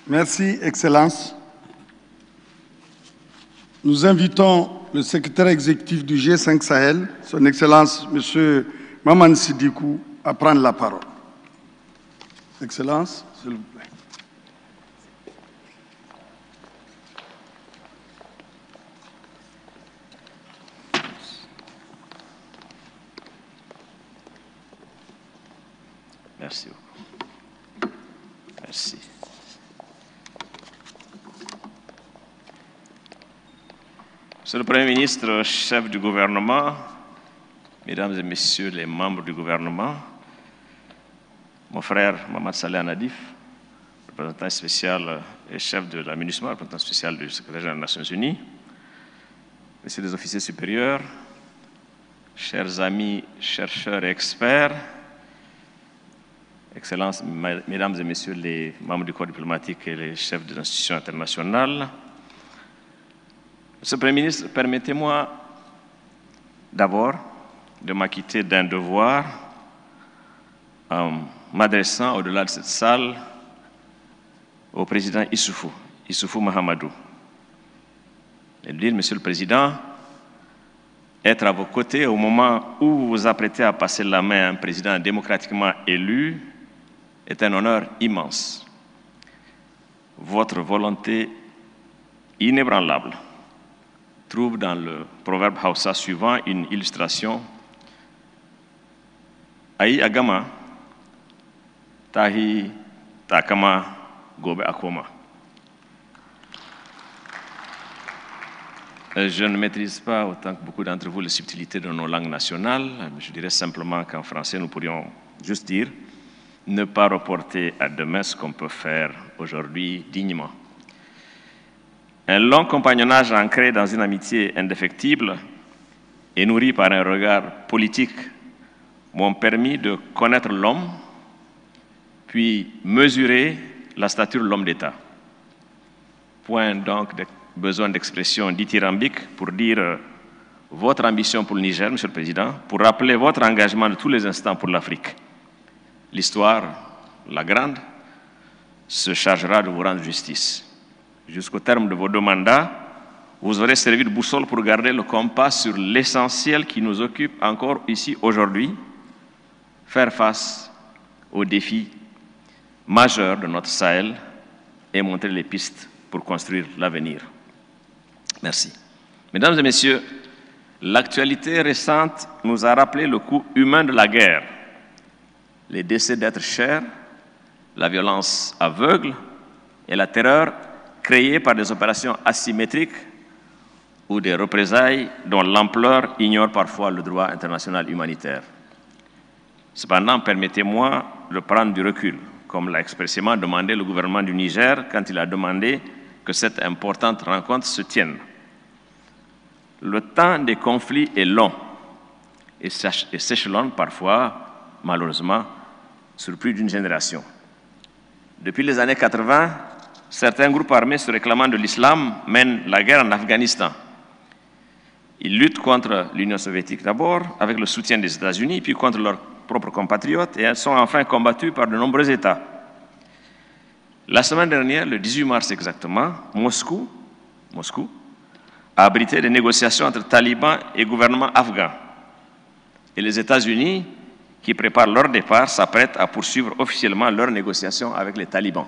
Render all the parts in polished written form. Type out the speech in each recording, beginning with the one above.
Merci, Excellence. Nous invitons le secrétaire exécutif du G5 Sahel, Son Excellence, M. Maman Sidikou, à prendre la parole. Excellence, s'il vous plaît. Merci beaucoup. Merci. Monsieur le Premier ministre, chef du gouvernement, Mesdames et Messieurs les membres du gouvernement, mon frère Mohamed Saleh Nadif, représentant spécial et chef de la MINUSMA, représentant spécial du secrétaire général des Nations Unies, Messieurs les officiers supérieurs, chers amis, chercheurs et experts, Excellences, Mesdames et Messieurs les membres du corps diplomatique et les chefs des institutions internationales, Monsieur le Premier ministre, permettez-moi d'abord de m'acquitter d'un devoir en m'adressant au-delà de cette salle au président Issoufou Mahamadou. Et lui dire, Monsieur le Président, être à vos côtés au moment où vous vous apprêtez à passer la main à un président démocratiquement élu est un honneur immense. Votre volonté inébranlable trouve dans le proverbe Hausa suivant une illustration. Aïe agama, tahi takama gobe akoma. Je ne maîtrise pas, autant que beaucoup d'entre vous, les subtilités de nos langues nationales. Je dirais simplement qu'en français, nous pourrions juste dire ne pas reporter à demain ce qu'on peut faire aujourd'hui dignement. Un long compagnonnage ancré dans une amitié indéfectible et nourri par un regard politique m'ont permis de connaître l'homme, puis mesurer la stature de l'homme d'État. Point donc de besoin d'expression dithyrambique pour dire votre ambition pour le Niger, Monsieur le Président, pour rappeler votre engagement de tous les instants pour l'Afrique. L'histoire, la grande, se chargera de vous rendre justice. Jusqu'au terme de vos deux mandats, vous aurez servi de boussole pour garder le compas sur l'essentiel qui nous occupe encore ici aujourd'hui, faire face aux défis majeurs de notre Sahel et montrer les pistes pour construire l'avenir. Merci. Mesdames et Messieurs, l'actualité récente nous a rappelé le coût humain de la guerre, les décès d'êtres chers, la violence aveugle et la terreur créés par des opérations asymétriques ou des représailles dont l'ampleur ignore parfois le droit international humanitaire. Cependant, permettez-moi de prendre du recul, comme l'a expressément demandé le gouvernement du Niger quand il a demandé que cette importante rencontre se tienne. Le temps des conflits est long et s'échelonne parfois, malheureusement, sur plus d'une génération. Depuis les années 80, certains groupes armés se réclamant de l'islam mènent la guerre en Afghanistan. Ils luttent contre l'Union soviétique d'abord, avec le soutien des États-Unis, puis contre leurs propres compatriotes, et elles sont enfin combattues par de nombreux États. La semaine dernière, le 18 mars exactement, Moscou a abrité des négociations entre talibans et gouvernement afghan. Et les États-Unis, qui préparent leur départ, s'apprêtent à poursuivre officiellement leurs négociations avec les talibans.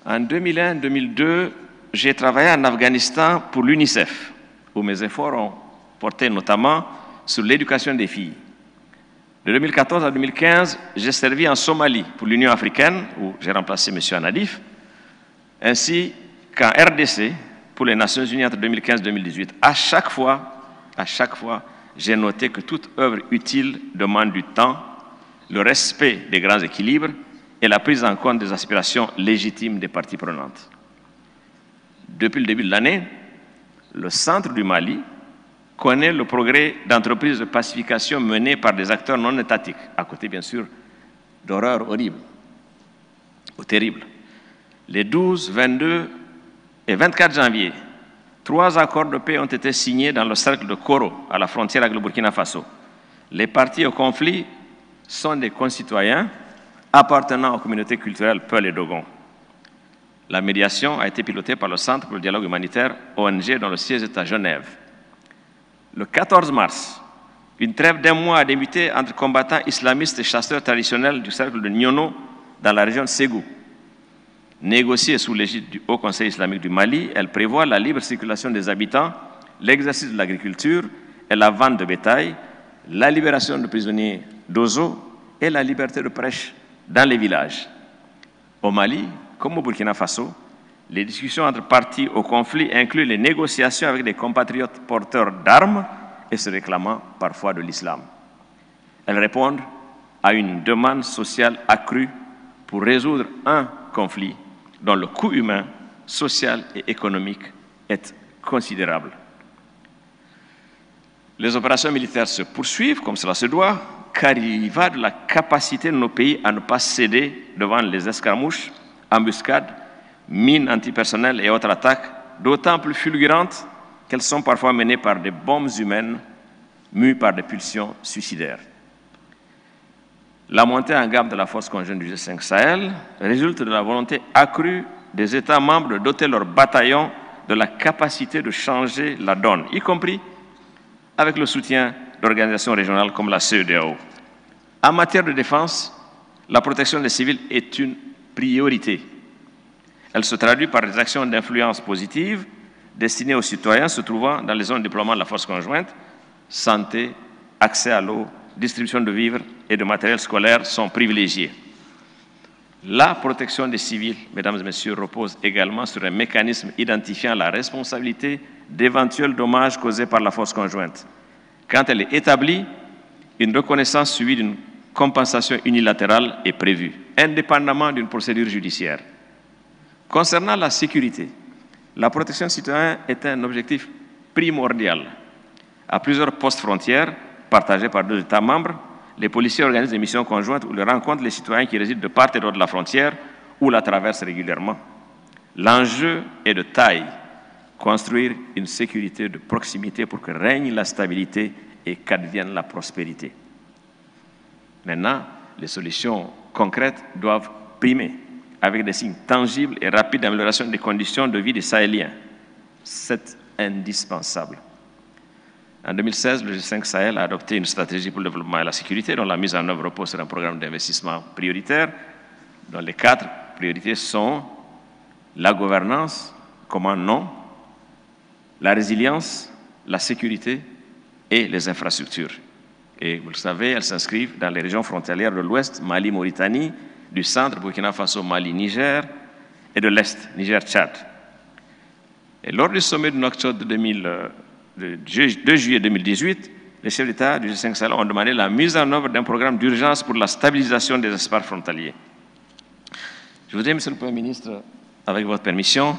En 2001-2002, j'ai travaillé en Afghanistan pour l'UNICEF, où mes efforts ont porté notamment sur l'éducation des filles. De 2014 à 2015, j'ai servi en Somalie pour l'Union africaine, où j'ai remplacé M. Anadif, ainsi qu'en RDC pour les Nations Unies entre 2015 et 2018. À chaque fois, j'ai noté que toute œuvre utile demande du temps, le respect des grands équilibres et la prise en compte des aspirations légitimes des parties prenantes. Depuis le début de l'année, le centre du Mali connaît le progrès d'entreprises de pacification menées par des acteurs non étatiques, à côté bien sûr d'horreurs horribles ou terribles. Les 12, 22 et 24 janvier, 3 accords de paix ont été signés dans le cercle de Koro, à la frontière avec le Burkina Faso. Les parties au conflit sont des concitoyens appartenant aux communautés culturelles Peul et Dogon. La médiation a été pilotée par le Centre pour le dialogue humanitaire, ONG, dont le siège est à Genève. Le 14 mars, une trêve d'1 mois a débuté entre combattants islamistes et chasseurs traditionnels du cercle de Nyono dans la région de Ségou. Négociée sous l'égide du Haut Conseil islamique du Mali, elle prévoit la libre circulation des habitants, l'exercice de l'agriculture et la vente de bétail, la libération de prisonniers d'Ozo et la liberté de prêche dans les villages. Au Mali, comme au Burkina Faso, les discussions entre parties au conflit incluent les négociations avec des compatriotes porteurs d'armes et se réclamant parfois de l'islam. Elles répondent à une demande sociale accrue pour résoudre un conflit dont le coût humain, social et économique est considérable. Les opérations militaires se poursuivent comme cela se doit, car il y va de la capacité de nos pays à ne pas céder devant les escarmouches, embuscades, mines antipersonnelles et autres attaques, d'autant plus fulgurantes qu'elles sont parfois menées par des bombes humaines mues par des pulsions suicidaires. La montée en gamme de la force conjointe du G5 Sahel résulte de la volonté accrue des États membres de doter leurs bataillons de la capacité de changer la donne, y compris avec le soutien d'organisations régionales comme la CEDEAO. En matière de défense, la protection des civils est une priorité. Elle se traduit par des actions d'influence positive destinées aux citoyens se trouvant dans les zones de déploiement de la force conjointe. Santé, accès à l'eau, distribution de vivres et de matériel scolaire sont privilégiés. La protection des civils, mesdames et messieurs, repose également sur un mécanisme identifiant la responsabilité d'éventuels dommages causés par la force conjointe. Quand elle est établie, une reconnaissance suivie d'une compensation unilatérale est prévue, indépendamment d'une procédure judiciaire. Concernant la sécurité, la protection des citoyens est un objectif primordial. À plusieurs postes frontières, partagés par 2 États membres, les policiers organisent des missions conjointes où ils rencontrent les citoyens qui résident de part et d'autre de la frontière ou la traversent régulièrement. L'enjeu est de taille, construire une sécurité de proximité pour que règne la stabilité et qu'advienne la prospérité. Maintenant, les solutions concrètes doivent primer, avec des signes tangibles et rapides d'amélioration des conditions de vie des Sahéliens. C'est indispensable. En 2016, le G5 Sahel a adopté une stratégie pour le développement et la sécurité dont la mise en œuvre repose sur un programme d'investissement prioritaire dont les 4 priorités sont la gouvernance, comment non, la résilience, la sécurité et les infrastructures. Et vous le savez, elles s'inscrivent dans les régions frontalières de l'Ouest, Mali, Mauritanie, du centre, Burkina Faso, Mali, Niger, et de l'Est, Niger, Tchad. Et lors du sommet de Nouakchott de 2 juillet 2018, les chefs d'État du G5 Sahel ont demandé la mise en œuvre d'un programme d'urgence pour la stabilisation des espaces frontaliers. Je voudrais, Monsieur le Premier ministre, avec votre permission,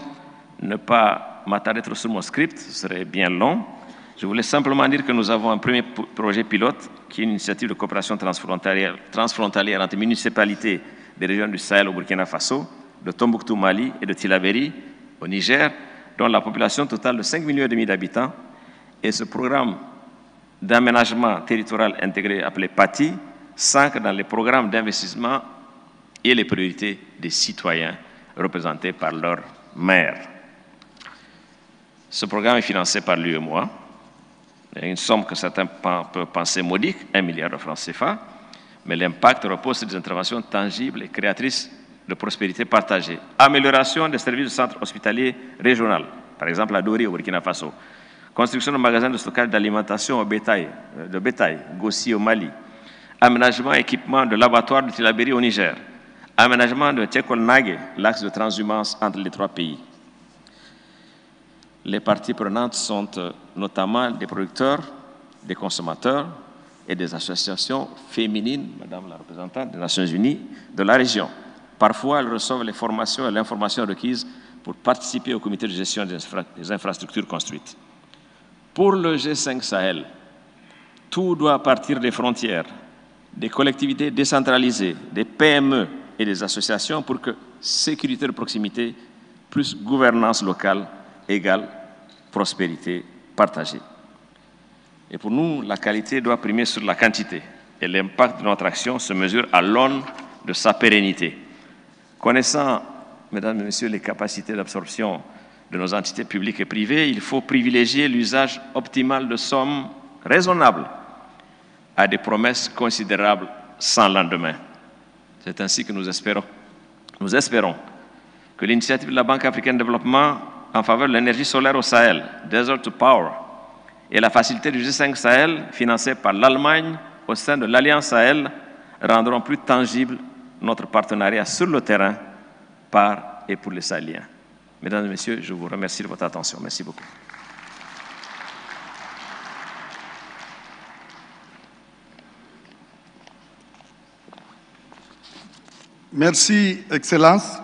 ne pas m'attarder trop sur mon script, ce serait bien long. Je voulais simplement dire que nous avons un premier projet pilote qui est une initiative de coopération transfrontalière entre municipalités des régions du Sahel au Burkina Faso, de Tombouctou, Mali et de Tillabéri au Niger, dont la population totale de 5,5 millions d'habitants. Et ce programme d'aménagement territorial intégré appelé PATI s'ancre dans les programmes d'investissement et les priorités des citoyens représentés par leurs maires. Ce programme est financé par l'UEMOA, une somme que certains peuvent penser modique, 1 milliard de francs CFA, mais l'impact repose sur des interventions tangibles et créatrices de prospérité partagée. Amélioration des services de centres hospitaliers régionaux, par exemple à Dori au Burkina Faso. Construction de magasins de stockage d'alimentation au bétail, Gossi au Mali. Aménagement et équipement de laboratoires de Tillabéri au Niger. Aménagement de Tchekolnagé, l'axe de transhumance entre les 3 pays. Les parties prenantes sont notamment des producteurs, des consommateurs et des associations féminines, Madame la représentante des Nations Unies, de la région. Parfois, elles reçoivent les formations et l'information requises pour participer au comité de gestion des infrastructures construites. Pour le G5 Sahel, tout doit partir des frontières, des collectivités décentralisées, des PME et des associations pour que sécurité de proximité plus gouvernance locale égale prospérité partagée. Et pour nous, la qualité doit primer sur la quantité et l'impact de notre action se mesure à l'aune de sa pérennité. Connaissant mesdames et messieurs, les capacités d'absorption de nos entités publiques et privées, il faut privilégier l'usage optimal de sommes raisonnables à des promesses considérables sans lendemain. C'est ainsi que nous espérons que l'initiative de la Banque africaine de développement en faveur de l'énergie solaire au Sahel, Desert to Power, et la facilité du G5 Sahel, financée par l'Allemagne au sein de l'Alliance Sahel, rendront plus tangible notre partenariat sur le terrain par et pour les Sahéliens. Mesdames et messieurs, je vous remercie de votre attention. Merci beaucoup. Merci, Excellence.